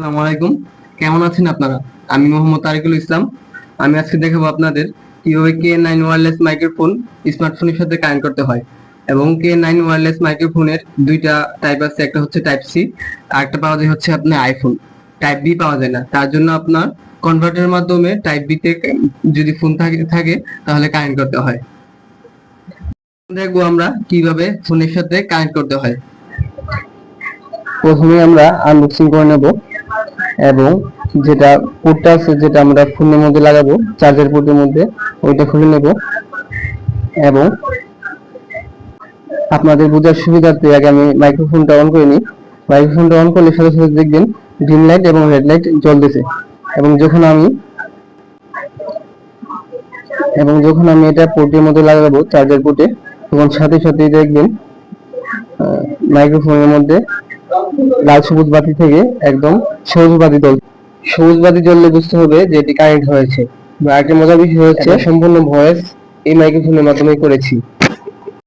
আসসালামু আলাইকুম। কেমন আছেন আপনারা? আমি মোহাম্মদ তারিকুল ইসলাম। আমি আজকে দেখাবো আপনাদের কিভাবে K9 ওয়্যারলেস মাইক্রোফোন স্মার্টফোনের সাথে কানেক্ট করতে হয়। এবং K9 ওয়্যারলেস মাইক্রোফোনের দুইটা টাইপ আছে, একটা হচ্ছে টাইপ সি আর একটা পাওয়া যায় হচ্ছে আপনার আইফোন টাইপ বি পাওয়া যায় না। তার জন্য আপনার কনভার্টারের মাধ্যমে টাইপ বি তে যদি ফোন থাকে তাহলে কানেক্ট করতে হয়। দেখবো আমরা কিভাবে ফোনের সাথে কানেক্ট করতে হয়। প্রথমে আমরা আনবক্সিং করে নেব এবং যেটা পোর্টটা আছে, যেটা আমরা ফোনের মধ্যে লাগাবো চার্জার পোর্টের মধ্যে, ওইটা খুলে নেব। এবং আপনাদের বোঝার সুবিধার্থে আগে আমি মাইক্রোফোনটা অন করে নিই। মাইক্রোফোনটা অন করলে সাথে সাথে দেখবেন গ্রিন লাইট এবং রেড লাইট জ্বলতেছে। এবং যখন আমি এটা পোর্টের মধ্যে লাগাবো চার্জার পোর্টে, তখন সাথে সাথেই দেখবেন মাইক্রোফোনের মধ্যে লাল সবুজ বাতি থেকে একদম সবুজ বাতি জ্বলছে। সবুজ বাতি জ্বললে বুঝতে হবে যে এটি কানেক্ট হয়েছে। বা একটা মজার বিষয় হচ্ছে সম্পূর্ণ ভয়েস এই মাইক্রোফোনের মাধ্যমে করেছি।